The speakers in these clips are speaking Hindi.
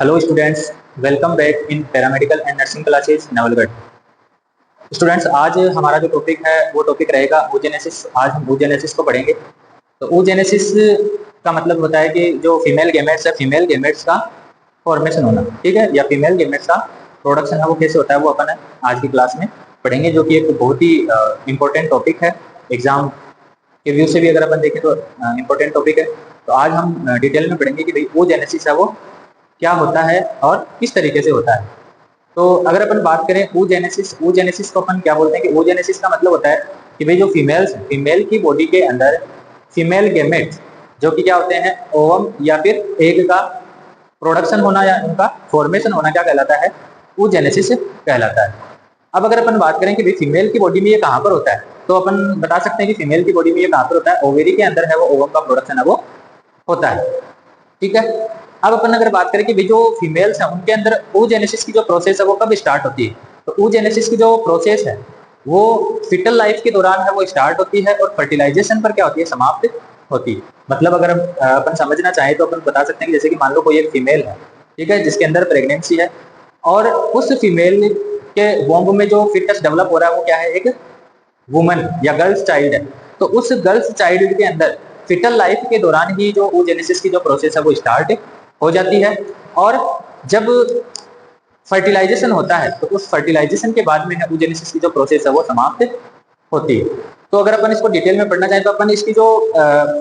Hello students, welcome back in paramedical and nursing classes Nawalgarh. Students, आज हमारा जो टॉपिक है वो टॉपिक रहेगा oogenesis। आज हम oogenesis को पढ़ेंगे। तो oogenesis का मतलब होता है कि जो फीमेल गेमेट्स है, फीमेल गेमेट्स का फॉर्मेशन होना, ठीक है, या फीमेल गेमेट्स का प्रोडक्शन है वो कैसे होता है, वो अपन आज की क्लास में पढ़ेंगे, जो कि एक बहुत ही इंपॉर्टेंट टॉपिक है। एग्जाम के व्यू से भी अगर अपन देखें तो इम्पोर्टेंट टॉपिक है। तो आज हम डिटेल में पढ़ेंगे कि भाई oogenesis है वो क्या होता है और किस तरीके से होता है। तो अगर अपन बात करें oogenesis को अपन क्या बोलते हैं कि oogenesis का मतलब होता है कि भाई जो फीमेल्स हैं, फीमेल की बॉडी के अंदर फीमेल गेमेट्स जो कि क्या होते हैं, ओवम या फिर एग का प्रोडक्शन होना या उनका फॉर्मेशन होना क्या कहलाता है, oogenesis कहलाता है। अब अगर अपन बात करें कि भाई फीमेल की बॉडी में ये कहाँ पर होता है, तो अपन बता सकते हैं कि फीमेल की बॉडी में ये कहाँ पर होता है, ओवेरी के अंदर है वो ओवम का प्रोडक्शन है वो होता है, ठीक है। अब अपन अगर बात करें कि जो फीमेल्स हैं उनके अंदर oogenesis की जो प्रोसेस है वो कब स्टार्ट होती है, तो oogenesis की जो प्रोसेस है वो फिटल लाइफ के दौरान है वो स्टार्ट होती है और फर्टिलाइजेशन पर क्या होती है, समाप्त होती है। मतलब अगर अपन समझना चाहें तो अपन बता सकते हैं कि जैसे कि मान लो कोई एक फीमेल है, ठीक है, जिसके अंदर प्रेगनेंसी है और उस फीमेल के वोम्ब में जो फिटस डेवलप हो रहा है वो क्या है, एक वुमन या गर्ल्स चाइल्ड है। तो उस गर्ल्स चाइल्ड के अंदर फिटल लाइफ के दौरान ही जो oogenesis की जो प्रोसेस है वो स्टार्ट हो जाती है। और जब फर्टिलाइजेशन होता है तो उस फर्टिलाइजेशन के बाद में है oogenesis की जो प्रोसेस है वो समाप्त होती है। तो अगर अपन इसको डिटेल में पढ़ना चाहें तो अपन इसकी जो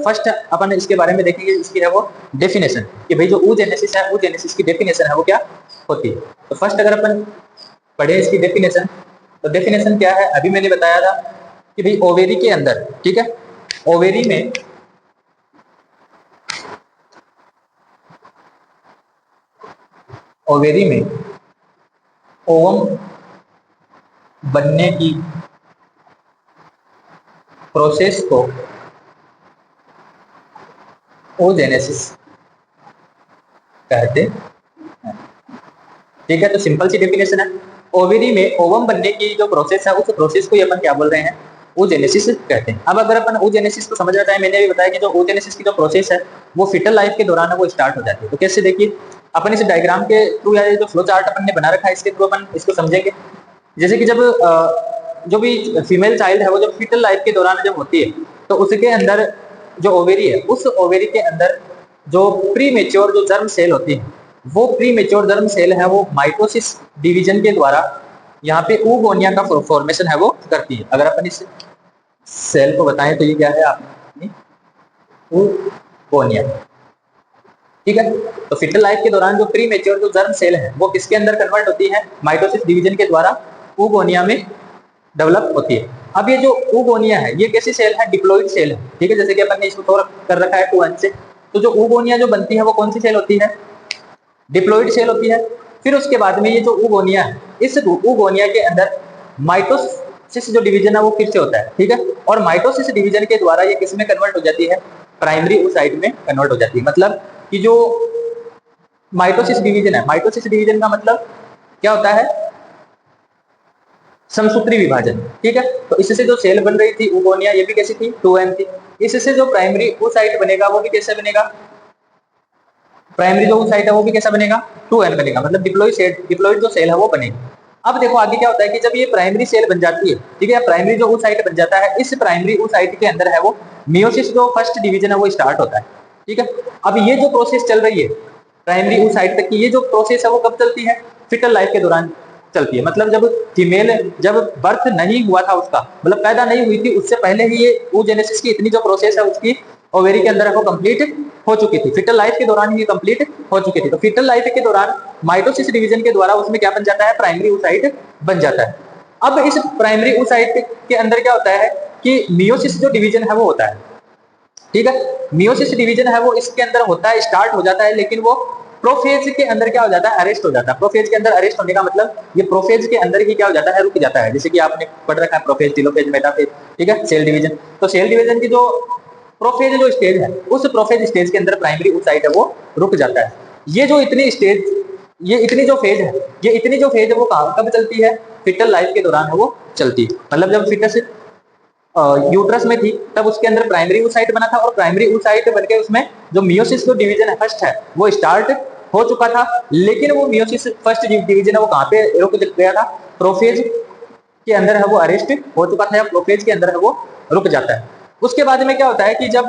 फर्स्ट अपन इसके बारे में देखेंगे, इसकी है वो डेफिनेशन कि भाई जो oogenesis है, oogenesis की डेफिनेशन है वो क्या होती है। तो फर्स्ट अगर अपन पढ़े इसकी डेफिनेशन, तो डेफिनेशन क्या है, अभी मैंने बताया था कि भाई ओवेरी के अंदर, ठीक है, ओवेरी में ओवम बनने की प्रोसेस को oogenesis कहते हैं, ठीक है। तो सिंपल सी डेफिनेशन है, ओवेरी में ओवम बनने की जो प्रोसेस है उस प्रोसेस को अपन क्या बोल रहे हैं, oogenesis कहते हैं। अब अगर अपन oogenesis को समझना चाहें, मैंने भी बताया कि जो oogenesis की जो प्रोसेस है वो फिटल लाइफ के दौरान वो स्टार्ट हो जाती है। तो कैसे, देखिए अपन इस डायग्राम के थ्रू या जो फ्लो चार्ट अपन ने बना रखा है इसके थ्रू अपन इसको समझेंगे। जैसे कि जब जो भी फीमेल चाइल्ड है वो जब फिटल लाइफ के दौरान जब होती है तो उसके अंदर जो ओवेरी है, उस ओवेरी के अंदर जो प्री मेच्योर जो जर्म सेल होती है, वो प्री मेच्योर जर्म सेल है वो माइटोसिस डिवीजन के द्वारा यहाँ पे oogonia का फॉर्मेशन है वो करती है। अगर अपन इस सेल को बताएं तो ये क्या है आपने, oogonia, ठीक है। तो फिटल लाइफ के दौरान जो प्री मेच्योर जो जर्म सेल है वो किसके अंदर कन्वर्ट होती है, माइटोसिस डिवीजन के द्वारा oogonia में डेवलप होती है। अब ये जो oogonia है ये कैसी सेल है, डिप्लॉइड सेल है, ठीक है। जैसे कि अपन ने इसको थोड़ा कर रखा है 2 से, तो जो oogonia जो बनती है वो कौन सी सेल होती है, डिप्लॉइड सेल होती है। फिर उसके बाद में ये जो oogonia है, इस oogonia के अंदर माइटोसिस जो डिवीजन है वो फिर से होता है, ठीक है। और माइटोसिस डिवीजन के द्वारा ये किस में कन्वर्ट हो जाती है, प्राइमरी oocyte में कन्वर्ट हो जाती है। मतलब कि जो माइटोसिस डिवीजन है, माइटोसिस डिवीजन का मतलब क्या होता है, समसूत्री विभाजन, ठीक है। तो इससे जो सेल बन रही थी oogonia ये भी कैसी थी, 2n थी। इससे जो प्राइमरी oocyte बनेगा वो भी कैसे बनेगा, प्राइमरी जो oocyte है वो भी कैसा बनेगा, 2n बनेगा, मतलब डिप्लॉइड जो सेल है वो बनेगी। अब देखो आगे क्या होता है कि जब ये प्राइमरी सेल बन जाती है, ठीक है, प्राइमरी जो oocyte बन जाता है, इस प्राइमरी oocyte के अंदर है वो मियोसिस जो फर्स्ट डिवीजन है वो स्टार्ट होता है, ठीक है। अब ये जो प्रोसेस चल रही है प्राइमरी oocyte तक की, ये जो प्रोसेस है वो कब चलती है, फिटल लाइफ के दौरान चलती है। मतलब जब फीमेल जब बर्थ नहीं हुआ था उसका, मतलब पैदा नहीं हुई थी, उससे पहले ही ये oogenesis की इतनी जो प्रोसेस है उसकी ओवेरी के अंदर है वो कंप्लीट हो चुकी थी, फिटल लाइफ के दौरान ही कंप्लीट हो चुकी थी। तो फिटल लाइफ के दौरान माइटोसिस डिवीजन के द्वारा उसमें क्या बन जाता है, प्राइमरी oocyte बन जाता है। अब इस प्राइमरी oocyte के अंदर क्या होता है कि मियोसिस जो डिवीजन है वो होता है, ठीक है। मियोसिस डिवीजन है वो इसके अंदर होता है, स्टार्ट हो जाता है, लेकिन वो प्रोफेज के अंदर क्या हो जाता है, अरेस्ट हो जाता है। प्रोफेज के अंदर अरेस्ट होने का मतलब ये प्रोफेज के अंदर ही क्या हो जाता है, रुक जाता है। जैसे कि आपने पढ़ रखा है प्रोफेज, टेलोफेज, मेटाफेज, ठीक है, सेल डिवीजन। तो सेल डिवीजन की जो प्रोफेज जो स्टेज है, उस प्रोफेज स्टेज के अंदर प्राइमरी oocyte है वो रुक जाता है। ये जो इतनी स्टेज, ये इतनी जो फेज है, ये इतनी जो फेज है वो कब चलती है, फिटल लाइफ के दौरान है वो चलती है। मतलब जब फिटस यूट्रस में थी तब उसके अंदर प्राइमरी oocyte बना था और प्राइमरी oocyte बनके उसमें जो मियोसिस जो डिवीजन है फर्स्ट है वो स्टार्ट हो चुका था, लेकिन वो मियोसिस फर्स्ट डिवीजन है वो कहाँ पे रुक गया था, प्रोफेज के अंदर है वो अरेस्ट हो चुका था या प्रोफेज के अंदर है वो रुक जाता है। उसके बाद में क्या होता है कि जब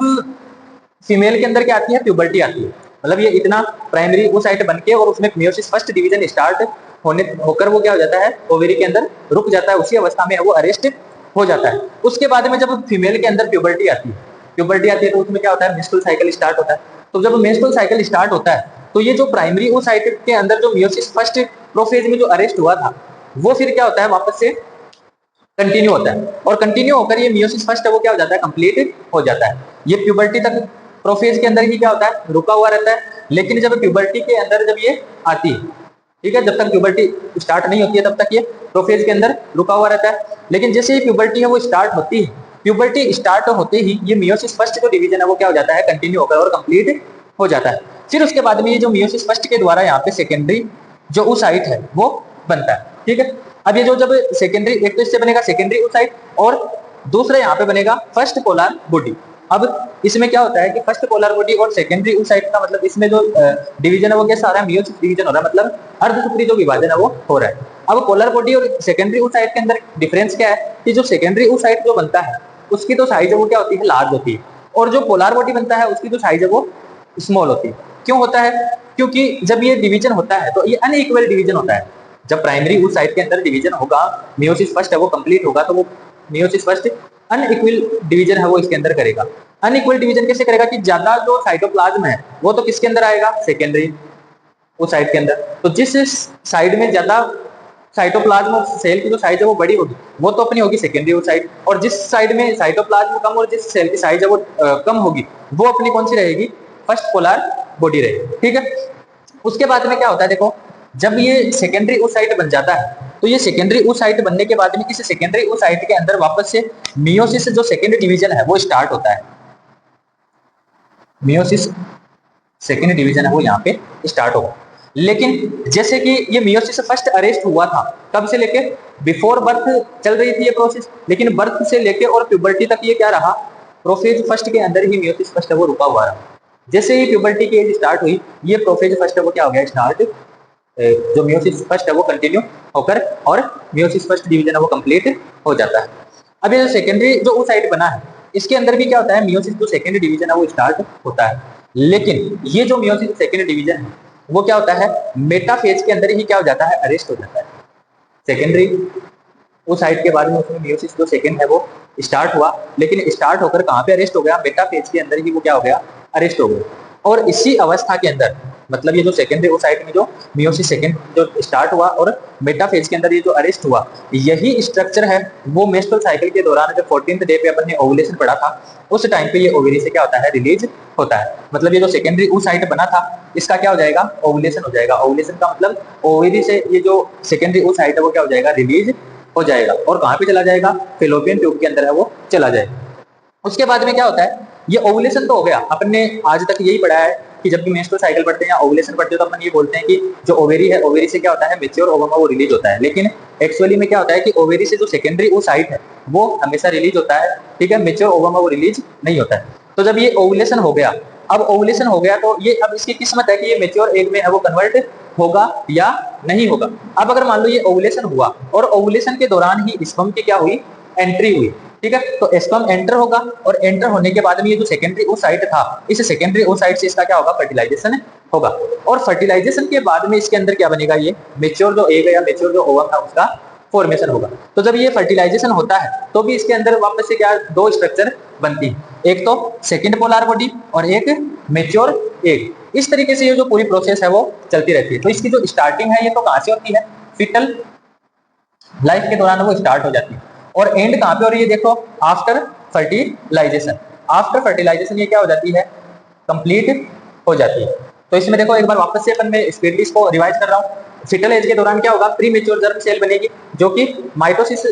फीमेल के अंदर क्या आती है, प्यूबर्टी आती है, मतलब ये इतना प्राइमरी वो साइट बन के और उसमें मियोसिस फर्स्ट डिवीजन स्टार्ट होने होकर वो क्या हो जाता है, ओवेरी के अंदर रुक जाता है, उसी अवस्था में वो अरेस्ट हो जाता है। उसके बाद में जब फीमेल के अंदर प्यूबर्टी आती है, तो उसमें क्या होता है, मेंस्ट्रुअल साइकिल स्टार्ट होता है। तो जब मेंस्ट्रुअल साइकिल स्टार्ट होता है तो ये जो प्राइमरी वो साइट के अंदर जो मियोसिस फर्स्ट प्रोफेज में जो अरेस्ट हुआ था वो फिर क्या होता है, वापस से कंटिन्यू होता है, और कंटिन्यू होकर ये मियोसिस फर्स्ट है वो क्या हो जाता है, कंप्लीट हो जाता है। ये प्यूबर्टी तक प्रोफेज के अंदर ही क्या होता है, रुका हुआ रहता है। लेकिन जब प्यूबर्टी के अंदर जब ये आती है, ठीक है, जब तक प्यूबर्टी स्टार्ट नहीं होती है तब तक ये प्रोफेज के अंदर रुका हुआ रहता है। लेकिन जैसे ही प्यूबर्टी है वो स्टार्ट होती है, प्यूबर्टी स्टार्ट होते ही ये मियोसिस फर्स्ट जो डिवीजन है वो क्या हो जाता है, कंटिन्यू होकर और कंप्लीट हो जाता है। फिर उसके बाद में ये जो मियोसिस फर्स्ट के द्वारा यहाँ पे सेकेंडरी जो oocyte है वो बनता है, ठीक है। अब ये जो जब सेकेंडरी, एक तो इससे बनेगा सेकेंडरी oocyte और दूसरा यहाँ पे बनेगा फर्स्ट पोलर बॉडी। अब इसमें क्या होता है कि फर्स्ट पोलर बॉडी और सेकेंडरी oocyte का मतलब इसमें जो डिवीजन है वो कैसा आ रहा है, मियोसिस डिवीजन हो रहा है, मतलब अर्धसूत्री जो विभाजन है वो हो रहा है। अब पोलर बॉडी और सेकेंडरी oocyte के अंदर डिफरेंस क्या है कि जो सेकेंडरी oocyte जो बनता है उसकी तो साइज है वो क्या होती है, लार्ज होती है, और जो पोलर बॉडी बनता है उसकी जो साइज है वो स्मॉल होती है। क्यों होता है, क्योंकि जब ये डिवीजन होता है तो ये अनइक्वल डिवीजन होता है। जब प्राइमरी oocyte के अंदर डिवीजन होगा, मियोसिस फर्स्ट है वो कंप्लीट होगा, तो वो मियोसिस फर्स्ट अनइक्वल डिवीजन है वो इसके अंदर करेगा। अनइक्वल डिवीजन कैसे करेगा कि ज्यादा जो साइटोप्लाज्म है वो तो किसके अंदर आएगा, सेकेंडरी oocyte के अंदर। तो जिस साइड में ज्यादा साइटोप्लाज्म और सेल की जो साइज है वो बड़ी होगी वो तो अपनी होगी सेकेंडरी oocyte, और जिस साइड में साइटोप्लाज्म कम और जिस सेल की साइज है वो कम होगी वो अपनी कौन सी रहेगी, फर्स्ट पोलर बॉडी रहेगी, ठीक है। उसके बाद में क्या होता है, देखो जब ये सेकेंडरी oocyte बन जाता है तो ये सेकेंडरी oocyte बनने के बाद में इस सेकेंडरी oocyte के अंदर वापस से मियोसिस जो सेकेंड डिवीजन है वो स्टार्ट होता है। मियोसिस सेकेंड डिवीजन है वो यहाँ पे स्टार्ट होगा। लेकिन जैसे कि ये मियोसिस फर्स्ट अरेस्ट हुआ था कब से लेके, बिफोर बर्थ चल रही थी ये प्रोसेस, लेकिन बर्थ से लेके और प्यूबर्टी तक ये क्या रहा, प्रोफेज फर्स्ट के अंदर ही मियोसिस फर्स्ट है वो रुका हुआ रहा। जैसे ही प्यूबर्टी की एज स्टार्ट हुई ये प्रोफेज फर्स्ट है वो क्या हो गया, स्टार्ट, जो मियोसिस फर्स्ट है वो कंटिन्यू होकर और मियोसिस फर्स्ट डिवीजन है वो कंप्लीट हो जाता है। अब ये जो सेकेंडरी जो oocyte बना है इसके अंदर भी क्या होता है, मियोसिस जो सेकेंड डिवीजन है वो स्टार्ट होता है। लेकिन ये जो मियोसिस सेकेंड डिवीजन है वो क्या होता है, मेटाफेज के अंदर ही क्या हो जाता है, अरेस्ट हो जाता है। सेकेंडरी oocyte के बाद में उसमें मियोसिस जो सेकेंड है वो स्टार्ट हुआ, लेकिन स्टार्ट होकर कहाँ पे अरेस्ट हो गया, मेटाफेज के अंदर ही वो क्या हो गया, अरेस्ट हो गया। और इसी अवस्था के अंदर मतलब ये जो सेकेंडरी oocyte में जो मियोसिस सेकेंड जो स्टार्ट हुआ और मेटाफेज के अंदर ये जो अरेस्ट हुआ, यही स्ट्रक्चर है वो मेंस्ट्रुअल साइकिल के दौरान जब 14th डे पे अपन ने ओवुलेशन पढ़ा था उस टाइम पे ये ओवेरी से क्या होता है, रिलीज होता है। मतलब ये जो सेकेंडरी oocyte बना था इसका क्या हो जाएगा, ओवुलेशन हो जाएगा। ओवुलेशन का मतलब ओवेरी से ये जो सेकेंडरी oocyte है वो क्या हो जाएगा, रिलीज हो जाएगा, और कहाँ पे चला जाएगा, फेलोपियन ट्यूब के अंदर है वो चला जाएगा। उसके बाद में क्या होता है, ये ओवुलेशन तो हो गया, अपन ने आज तक यही पढ़ा है कि जब भी मेंस्ट्रुअल साइकिल पढ़ते हैं या ओवुलेशन पढ़ते हैं तो अपन ये बोलते हैं कि जो ओवेरी है, ओवेरी से क्या होता है, मैच्योर ओवम वो रिलीज होता है। लेकिन एक्चुअली में क्या होता है कि ओवेरी से जो सेकेंडरी oocyte है वो हमेशा रिलीज होता है, ठीक है, मैच्योर ओवम वो रिलीज नहीं होता है। तो जब ये ओवुलेशन हो गया, अब ओवुलेशन हो गया तो ये अब इसकी किस्मत है कि ये मैच्योर एग में है वो कन्वर्ट होगा या नहीं होगा। अब अगर मान लो ये ओवुलेशन हुआ और ओवुलेशन के दौरान ही स्पर्म की क्या हुई, एंट्री हुई, ठीक है, तो स्पर्म एंटर होगा और एंटर होने के बाद में ये जो सेकेंडरी oocyte था इस सेकेंडरी oocyte से इसका क्या होगा, फर्टिलाइजेशन होगा, और फर्टिलाइजेशन के बाद में इसके अंदर क्या बनेगा, ये मेच्योर जो एग है या मेच्योर जो ओवम था उसका फॉर्मेशन होगा। तो जब ये फर्टिलाइजेशन होता है तो भी इसके अंदर वापस से क्या दो स्ट्रक्चर बनती है, एक तो सेकेंड पोलर बॉडी और एक मेच्योर एग। इस तरीके से ये जो पूरी प्रोसेस है वो चलती रहती है। तो इसकी जो स्टार्टिंग है ये तो कहां से होती है, फिटल लाइफ के दौरान वो स्टार्ट हो जाती है, और एंड कहां पे हो रही है, देखो आफ्टर फर्टिलाइजेशन। आफ्टर फर्टिलाइजेशन ये क्या हो जाती है, कंप्लीट हो जाती है। तो इसमें देखो एक बार वापस से अपन मैं स्पीडली इसको रिवाइज कर रहा हूँ। फिटल एज के दौरान क्या होगा, प्री मेच्योर जर्म सेल बनेगी जो कि माइटोसिस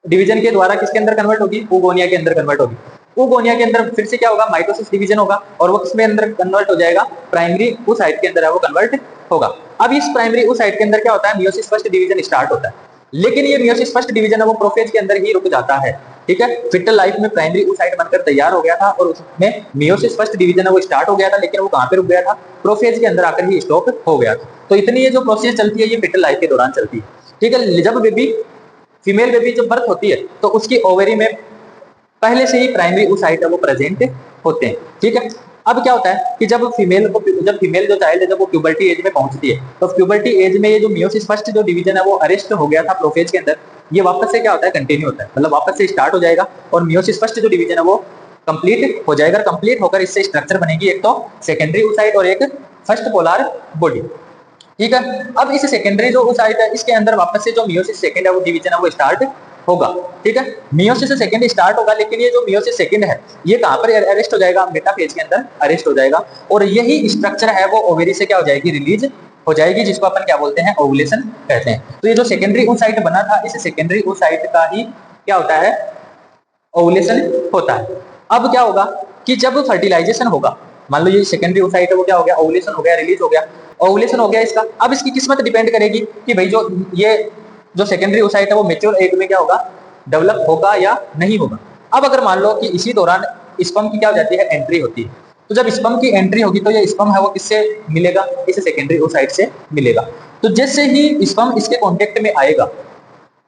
डिवीजन के द्वारा किसके अंदर कन्वर्ट होगी, oogonia के अंदर कन्वर्ट होगी। oogonia के अंदर फिर से क्या होगा, माइटोसिस डिवीजन होगा और वो किसमें अंदर कन्वर्ट हो जाएगा, प्राइमरी oocyte के अंदर है वो कन्वर्ट होगा। अब इस प्राइमरी oocyte के अंदर क्या होता है, मियोसिस फर्स्ट डिवीजन स्टार्ट होता है, लेकिन ये मियोसिस फर्स्ट डिवीजन है वो प्रोफेज के अंदर ही रुक जाता है। ठीक है। फिटल लाइफ में प्राइमरी oocyte बनकर तैयार हो गया था और उसमें मियोसिस फर्स्ट डिवीजन है वो स्टार्ट हो गया था, लेकिन वो कहाँ पे रुक गया था, प्रोफेज के अंदर आकर ही स्टॉप हो गया था। तो इतनी ये जो प्रोसेस चलती है ये फिटल लाइफ के दौरान चलती है, ठीक है। जब बेबी फीमेल बेबी जब बर्थ होती है तो उसकी ओवरी में पहले से ही प्राइमरी oocyte है वो प्रेजेंट होते हैं, ठीक है। अब क्या होता है कि जब फीमेल जो चाइल्ड है जब वो प्यूबर्टी एज में पहुंचती है तो प्यूबर्टी एज में ये जो मियोसिस फर्स्ट जो डिवीजन है वो अरेस्ट हो गया था प्रोफेज के अंदर, ये वापस से क्या होता है कंटिन्यू होता है, मतलब वापस से स्टार्ट हो जाएगा और मियोसिस फर्स्ट जो डिवीजन है वो कंप्लीट हो जाएगा। कंप्लीट होकर इससे स्ट्रक्चर बनेगी एक तो सेकेंडरी oocyte और एक फर्स्ट पोलर बॉडी, ठीक है। अब इस सेकेंडरी जो oocyte है इसके अंदर वापस से जो मियोसिस सेकंड है वो डिवीजन है वो स्टार्ट होगा, ठीक है। मियोसिस सेकंड स्टार्ट होगा, लेकिन ये जो मियोसिस सेकंड है ये कहां पर अरेस्ट हो जाएगा, मेटाफेज के अंदर अरेस्ट हो जाएगा और यही स्ट्रक्चर है वो ओवेरी से क्या हो जाएगी, रिलीज हो जाएगी, जिसको अपन क्या बोलते हैं, ओवुलेशन कहते हैं। तो ये जो सेकेंडरी oocyte बना था इस सेकेंडरी oocyte का ही क्या होता है, ओवुलेशन होता है। अब क्या होगा कि जब फर्टिलाइजेशन होगा, मान लो ये सेकेंडरी oocyte है वो क्या हो गया, ओवुलेशन हो गया, रिलीज हो गया, ओवुलेशन हो गया इसका। अब इसकी किस्मत डिपेंड करेगी कि भाई जो ये जो सेकेंडरी oocyte है वो मेच्योर एग में क्या होगा, डेवलप होगा या नहीं होगा। अब अगर मान लो कि इसी दौरान स्पर्म की क्या हो जाती है, एंट्री होती है, तो जब स्पर्म की एंट्री होगी तो ये स्पर्म है वो किससे मिलेगा, इस सेकेंडरी oocyte से मिलेगा। तो जैसे ही स्पर्म इसके कांटेक्ट में आएगा,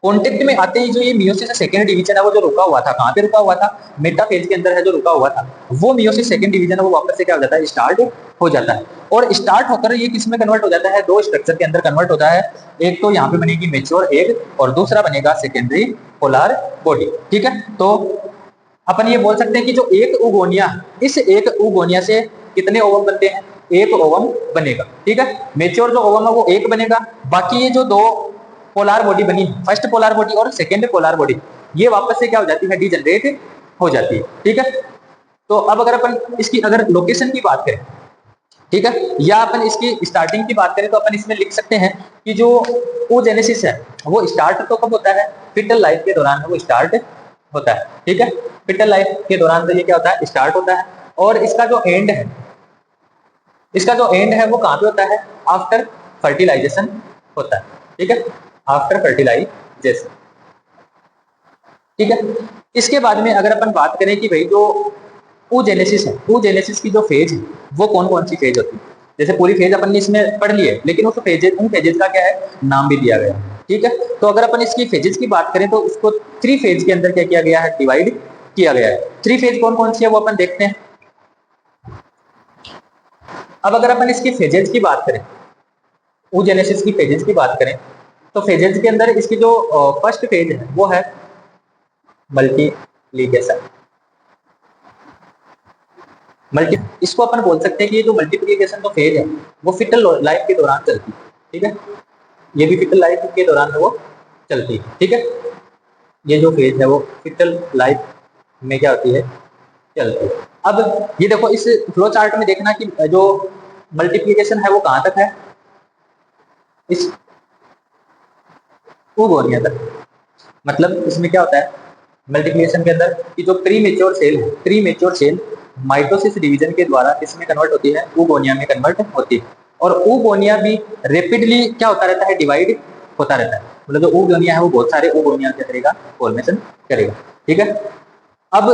कांटेक्ट में आते ही जो ये मियोसिस सेकंड डिवीजन है वो जो रुका हुआ था, कहां पे रुका हुआ था, मेटाफेज के अंदर है जो रुका हुआ था, वो मियोसिस सेकंड डिवीजन है वो वापस से क्या हो जाता है, स्टार्ट हो जाता है। और स्टार्ट होकर ये किस में कन्वर्ट हो जाता है, दो स्ट्रक्चर के अंदर कन्वर्ट होता है। एक तो यहाँ पे बनेगी मेच्योर एग और दूसरा बनेगा सेकेंडरी पोलर बॉडी, ठीक है। तो अपन ये बोल सकते हैं कि जो एक उगोनिया, इस एक उगोनिया से कितने ओवम बनते हैं, एक ओवम बनेगा, ठीक है। मेच्योर जो ओवम है वो एक बनेगा, बाकी ये जो दो पोलर बॉडी बनी, फर्स्ट पोलर बॉडी और सेकेंड पोलर बॉडी, ये वापस से क्या हो जाती है, डीजनरेट हो जाती है, ठीक है। तो अब अगर अपन इसकी अगर लोकेशन की बात करें, ठीक है, या अपन इसकी स्टार्टिंग की बात करें तो अपन इसमें लिख सकते हैं कि जो oogenesis है वो स्टार्ट तो कब होता है, फिटल लाइफ के दौरान वो स्टार्ट होता है, ठीक है। फिटल लाइफ के दौरान तो ये क्या होता है, स्टार्ट होता है। और इसका जो एंड है, इसका जो एंड है वो कहां पे होता है, आफ्टर फर्टिलाइजेशन होता है, ठीक है, आफ्टर फर्टिलाइजेशन, ठीक है। इसके बाद में अगर अपन बात करें कि भाई जो oogenesis है, oogenesis की जो फेज है वो कौन कौन सी फेज होती है, जैसे पूरी फेज अपन ने इसमें पढ़ ली है, लेकिन उस फेजेज उन फेजेज का क्या है, नाम भी दिया गया है, ठीक है। तो अगर अपन इसकी फेजेज की बात करें तो उसको थ्री फेज के अंदर क्या किया गया है, डिवाइड किया गया है। थ्री फेज कौन कौन सी है वो अपन देखते हैं। अब अगर अपन इसकी फेजेज की बात करें, oogenesis की फेजेज की बात करें तो फेजेज के अंदर इसकी जो फर्स्ट फेज है वो है मल्टीप्लीकेशन। इसको अपन बोल सकते हैं कि ये जो मल्टीप्लीकेशन जो फेज है वो फिटल लाइफ के दौरान चलती है, ठीक है, ये भी फिटल लाइफ के दौरान है वो चलती है, ठीक है। ये जो फेज है वो फिटल लाइफ में क्या होती है, चलती है। अब ये देखो इस फ्लो चार्ट में देखना कि जो मल्टीप्लीकेशन है वो कहां तक है, इस oogonia तक। मतलब इसमें क्या होता है मल्टीप्लिकेशन के अंदर कि जो प्री मेच्योर सेल है, premature cell mitosis division के द्वारा किसमें कन्वर्ट होती है, oogonia में कन्वर्ट होती है। और oogonia भी रैपिडली क्या होता रहता है, डिवाइड होता रहता है, मतलब जो oogonia है वो बहुत सारे oogonia क्या करेगा, फॉर्मेशन करेगा, ठीक है। अब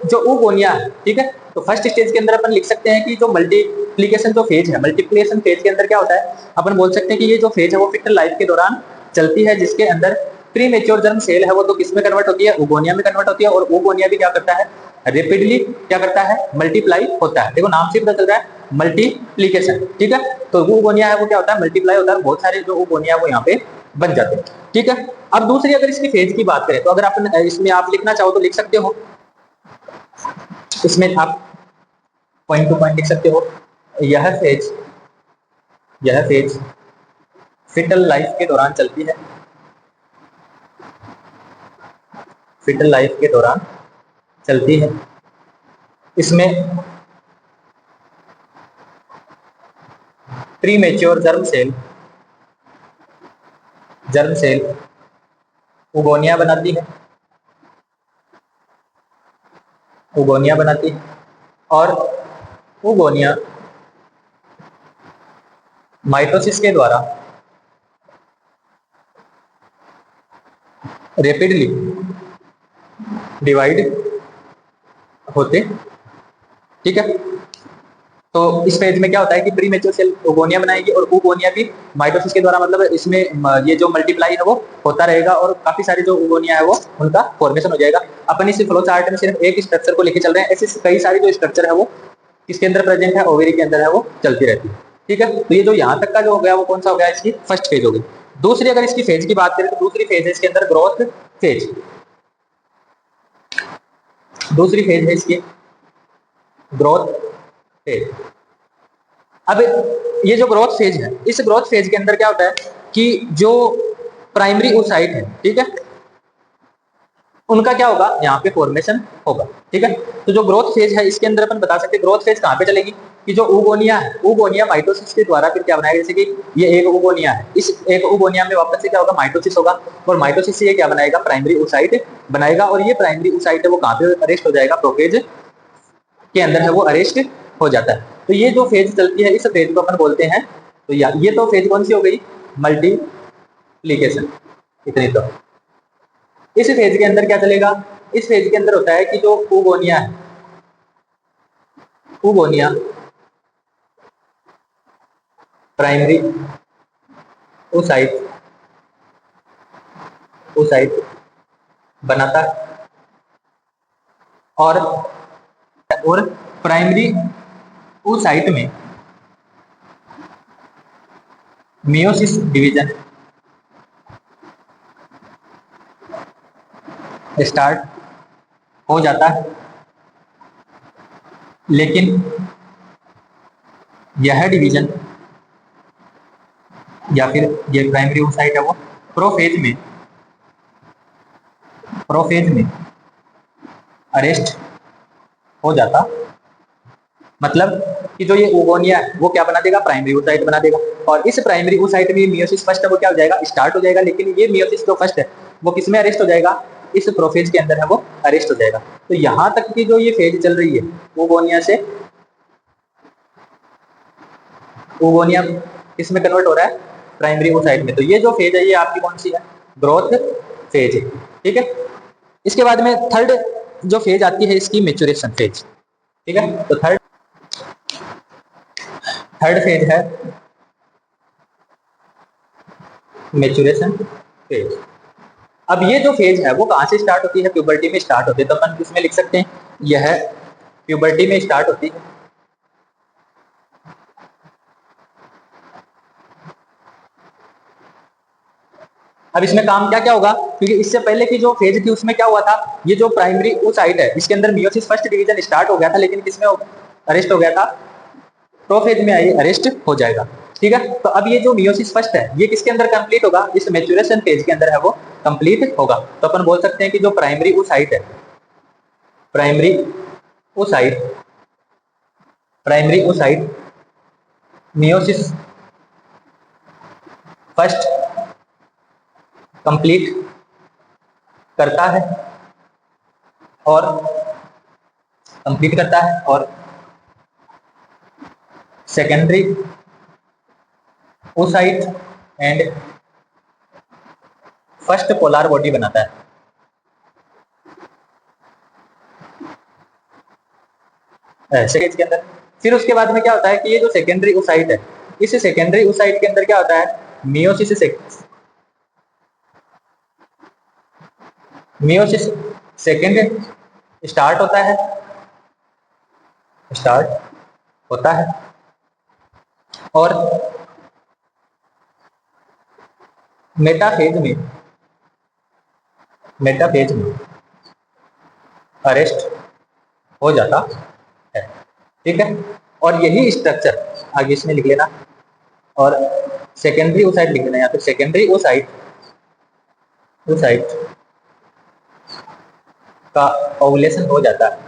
जो oogonia है, ठीक है, तो फर्स्ट स्टेज के अंदर अपन लिख सकते हैं कि जो मल्टीप्लिकेशन जो फेज है, मल्टीप्लिकेशन फेज के अंदर क्या होता है, अपन बोल सकते हैं कि ये जो फेज है वो फिटल लाइफ के दौरान चलती है, जिसके अंदर प्री मेच्योर जर्म सेल है वो तो किसमें कन्वर्ट होती है, oogonia में कन्वर्ट होती है। और oogonia भी क्या करता है, रैपिडली क्या करता है, मल्टीप्लाई होता है। देखो नाम से पता चल रहा है मल्टीप्लिकेशन, ठीक है। तो oogonia है वो क्या होता है, मल्टीप्लाई होता है, बहुत सारे जो oogonia वो यहाँ पे बन जाते हैं, ठीक है। अब दूसरी अगर इसकी फेज की बात करें तो अगर आप इसमें आप लिखना चाहो तो लिख सकते हो, इसमें आप पॉइंट टू पॉइंट लिख सकते हो, यह फेज फिटल लाइफ के दौरान चलती है, फिटल लाइफ के दौरान चलती है। इसमें premature germ cell oogonia बनाती है, oogonia बनाती है। और oogonia माइटोसिस के द्वारा रैपिडली डिवाइड होते, ठीक है। तो इस फेज में क्या होता है कि प्री मेच्योर सेल ओगोनिया बनाएगी और ओगोनिया भी माइटोसिस के द्वारा, मतलब इसमें ये जो मल्टीप्लाई है वो होता रहेगा और काफी सारे जो ओगोनिया है वो उनका फॉर्मेशन हो जाएगा। अपन इस फ्लो चार्ट में सिर्फ एक स्ट्रक्चर को लेके चल रहे हैं, ऐसे कई सारी जो स्ट्रक्चर है वो किसके अंदर प्रेजेंट है, ओवेरी के अंदर है, वो चलती रहती है, ठीक है। तो ये जो यहाँ तक का जो हो गया वो कौन सा हो गया, इसकी फर्स्ट फेज हो गई। दूसरी अगर इसकी फेज की बात करें तो दूसरी फेज है इसके अंदर ग्रोथ फेज। दूसरी फेज है इसकी ग्रोथ फेज। अब ये जो ग्रोथ फेज है, इस ग्रोथ फेज के अंदर क्या होता है कि जो प्राइमरी ओसाइट है, ठीक है, उनका क्या होगा, यहाँ पे फॉर्मेशन होगा, ठीक है। तो जो ग्रोथ फेज है इसके अंदर अपन बता सकते हैं ग्रोथ फेज कहाँ पे चलेगी कि जो ऊगोनिया है, ऊगोनिया माइटोसिस के द्वारा फिर क्या बनाएगा, जैसे कि ये एक ऊगोनिया है, इस एक ऊगोनिया में वापस से क्या होगा, माइटोसिस होगा और माइटोसिस से ये क्या बनाएगा, प्राइमरी ओसाइट बनाएगा और ये प्राइमरी ओसाइट है वो कहाँ पे अरेस्ट हो जाएगा, प्रोफेज के अंदर है वो अरेस्ट हो जाता है। तो ये जो फेज चलती है इस फेज को अपन बोलते हैं, तो ये तो फेज कौन सी हो गई, मल्टीप्लीकेशन। इतनी तो इस फेज के अंदर क्या चलेगा, इस फेज के अंदर होता है कि जो ऊगोनिया है, ऊगोनिया प्राइमरी ओसाइट ओसाइट बनाता है और प्राइमरी ओसाइट में मियोसिस डिवीजन स्टार्ट हो जाता है, लेकिन यह डिवीजन या फिर ये प्राइमरी ओसाइट है वो प्रोफेज में अरेस्ट हो जाता, मतलब कि जो ये ओगोनिया है वो क्या बना देगा, प्राइमरी ओसाइट बना देगा और इस प्राइमरी ओसाइट में मियोसिस फर्स्ट है वो क्या हो जाएगा, स्टार्ट हो जाएगा, लेकिन ये मियोसिस जो फर्स्ट है वो किसमें अरेस्ट हो जाएगा, इस प्रोफेज के अंदर है वो अरेस्ट हो जाएगा। तो यहां तक की जो ये फेज चल रही है ओगोनिया से, ओगोनिया किसमें कन्वर्ट हो रहा है, प्राइमरी ओसाइट में। तो ये जो फेज है ये आपकी कौन सी है, ग्रोथ फेज है, ठीक है। इसके बाद में थर्ड जो फेज आती है इसकी मेचुरेशन फेज, ठीक है। तो थर्ड फेज है मेचुरेशन फेज। अब ये जो फेज है वो कहां से स्टार्ट होती है, प्यूबर्टी में स्टार्ट होती है। तो अपन किसमें लिख सकते हैं, यह प्यूबर्टी में स्टार्ट होती है। अब इसमें काम क्या क्या होगा, क्योंकि इससे पहले की जो फेज थी उसमें क्या हुआ था, ये जो प्राइमरी ओसाइट है इसके अंदर मियोसिस फर्स्ट डिवीजन स्टार्ट हो गया था, लेकिन किसमें अरेस्ट हो गया था, प्रोफेज में आई अरेस्ट हो जाएगा, ठीक है। तो अब ये जो मियोसिस फर्स्ट है ये किसके अंदर कंप्लीट होगा, इस मैच्योरेशन फेज के अंदर है वो कंप्लीट होगा। तो अपन बोल सकते हैं कि जो प्राइमरी ओसाइट है, primary oocyte primary oocyte meiosis first complete करता है और secondary oocyte and first polar body बनाता है। सेकेंड के अंदर फिर उसके बाद में क्या होता है कि ये जो सेकेंडरी ओसाइट है, इस सेकेंडरी ओसाइट के अंदर क्या होता है, मियोसिस सेकेंड स्टार्ट होता है और मेटाफेज में अरेस्ट हो जाता है, ठीक है। और यही स्ट्रक्चर आगे इसमें लिख लेना और सेकेंडरी ओसाइट लिख लेना, या फिर सेकेंडरी ओसाइट का ओवुलेशन हो जाता है।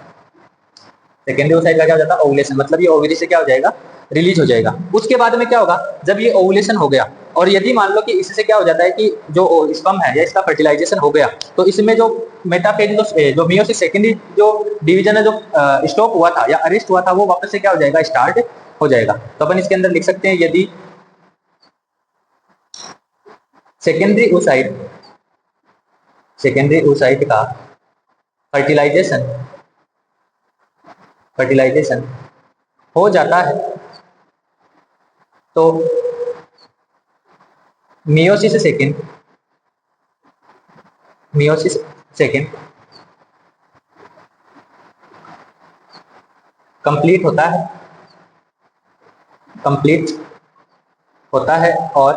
सेकेंडरी ओसाइट का क्या हो जाता है, ओवुलेशन, मतलब ये ओवरी से क्या हो जाएगा, रिलीज हो जाएगा। उसके बाद में क्या होगा, जब ये ओवुलेशन हो गया और यदि मान लो कि इससे क्या हो जाता है कि जो स्पर्म है या इसका फर्टिलाइजेशन हो गया, तो इसमें जो मेटाफेज जो मियोसिस सेकेंडरी जो डिवीजन है जो स्टॉप हुआ था या अरेस्ट हुआ था वो वापस से क्या हो जाएगा, स्टार्ट हो जाएगा। तो अपन इसके अंदर लिख सकते हैं, यदि सेकेंडरी ओसाइट का फर्टिलाइजेशन हो जाता है तो मियोसिस सेकेंड कंप्लीट होता है और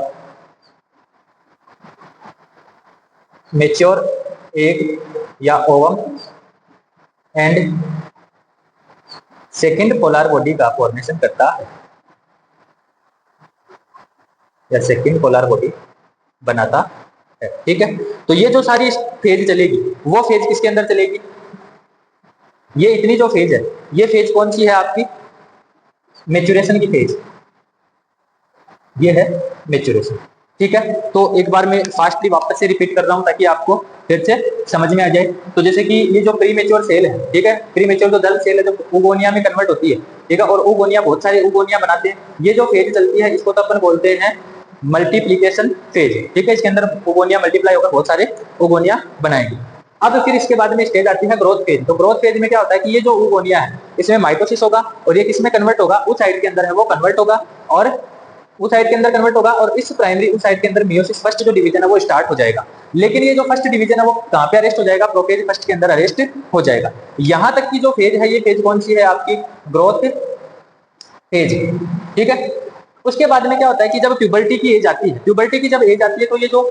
मेच्योर एग या ovum and second polar body का फॉर्मेशन करता है या सेकेंड पोलर बॉडी बनाता है। ठीक है, तो ये जो सारी फेज चलेगी वो फेज किसके अंदर चलेगी? ये इतनी जो फेज है, ये फेज कौन सी है आपकी? मेचुरेशन की फेज, ये है मेचुरेशन। ठीक है, तो एक बार मैं फास्टली वापस से रिपीट कर रहा हूं ताकि आपको फिर से समझ में आ जाए। तो जैसे कि ये जो प्री मेच्योर सेल है, ठीक है, प्री मेच्योर जो दल सेल है जो ओगोनिया में कन्वर्ट होती है, ठीक है, और ओगोनिया बहुत सारे ओगोनिया बनाते हैं। ये जो फेज चलती है इसको तो अपन बोलते हैं मल्टीप्लीकेशन फेज। ठीक है, इसके अंदर ओगोनिया मल्टीप्लाई होकर बहुत सारे ओगोनिया बनाएंगे। अब फिर इसके बाद में स्टेज आती है ग्रोथ फेज। तो ग्रोथ फेज में क्या होता है कि ये जो ओगोनिया है इसमें माइटोसिस होगा और ये किसमें कन्वर्ट होगा? उस साइड के अंदर है वो कन्वर्ट होगा और उस साइड के अंदर कन्वर्ट होगा और इस प्राइमरी उस साइड के अंदर मियोसिस फर्स्ट जो डिवीजन है वो स्टार्ट हो जाएगा। लेकिन ये जो फर्स्ट डिवीजन है वो कहां पे अरेस्ट हो जाएगा? प्रोफेज फर्स्ट के अंदर अरेस्ट हो जाएगा। यहां तक की जो फेज है ये फेज कौन सी है आपकी? Growth phase. ठीक है, उसके बाद में क्या होता है कि जब प्यूबर्टी की एज आती है, प्यूबर्टी की जब एज आती है तो ये जो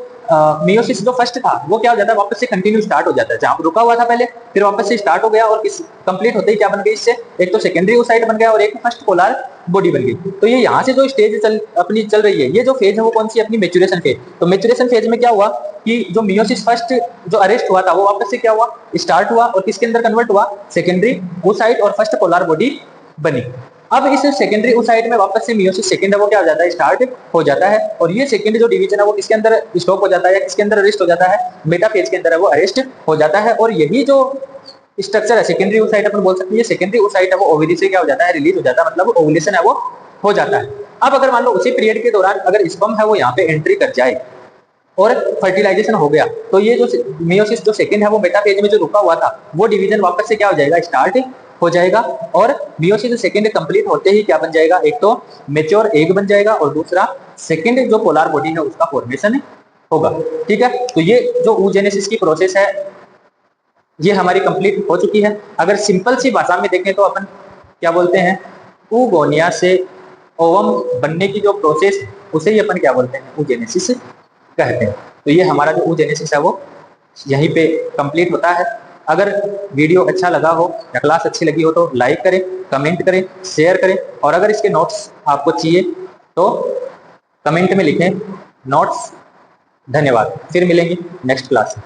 मियोसिस जो फर्स्ट था वो क्या हो जाता है? वापस से कंटिन्यू स्टार्ट हो जाता है। जहां रुका हुआ था पहले फिर वापस से स्टार्ट हो गया और किस कंप्लीट होते ही क्या बन गई? इससे एक तो सेकेंडरी ओसाइट बन गया और एक फर्स्ट पोलर बॉडी बन गई। तो ये यहाँ से जो स्टेज चल रही है, ये जो फेज है वो कौन सी? अपनी मेचुरेशन फेज। तो मेचुरेशन फेज में क्या हुआ कि जो मियोसिस फर्स्ट जो अरेस्ट हुआ था वो वापस से क्या हुआ? स्टार्ट हुआ और किसके अंदर कन्वर्ट हुआ? सेकेंडरी ओसाइट और फर्स्ट पोलर बॉडी बनी। अब इस सेकेंडरी ओसाइट में वापस से मियोसिस सेकेंड है वो क्या हो जाता है? स्टार्ट हो जाता है और ये सेकेंड जो डिवीजन है वो किसके अंदर स्टॉप हो जाता है या किसके अंदर अरेस्ट हो जाता है? मेटाफेज के अंदर है वो अरेस्ट हो जाता है। और यही जो स्ट्रक्चर है सेकेंडरी ओसाइट अपन बोल सकते हैं, ये सेकेंडरी ओसाइट है वो ओवरी से क्या हो जाता है? रिलीज हो जाता है, मतलब ओवुलेशन है वो हो जाता है। अब अगर मान लो उसी पीरियड के दौरान अगर स्पर्म है वो यहाँ पे एंट्री कर जाए और फर्टिलाइजेशन हो गया तो ये जो मियोसिस जो सेकंड है वो मेटाफेज में जो रुका हुआ था वो डिवीजन वापस से क्या हो जाएगा? स्टार्ट हो जाएगा और मियोसिस सेकंड कंप्लीट होते ही क्या बन जाएगा? एक तो मेच्योर एग बन जाएगा और दूसरा सेकंड जो पोलर बॉडी है उसका फॉर्मेशन होगा। ठीक है, तो ये जो oogenesis की प्रोसेस है ये हमारी कंप्लीट हो चुकी है। अगर सिंपल सी भाषा में देखें तो अपन क्या बोलते हैं? oogonia से ओवम बनने की जो प्रोसेस उसे ही अपन क्या बोलते हैं? oogenesis कहते हैं। तो ये हमारा जो oogenesis है वो यहीं पे कंप्लीट होता है। अगर वीडियो अच्छा लगा हो या क्लास अच्छी लगी हो तो लाइक करें, कमेंट करें, शेयर करें और अगर इसके नोट्स आपको चाहिए तो कमेंट में लिखें नोट्स। धन्यवाद, फिर मिलेंगे नेक्स्ट क्लास में।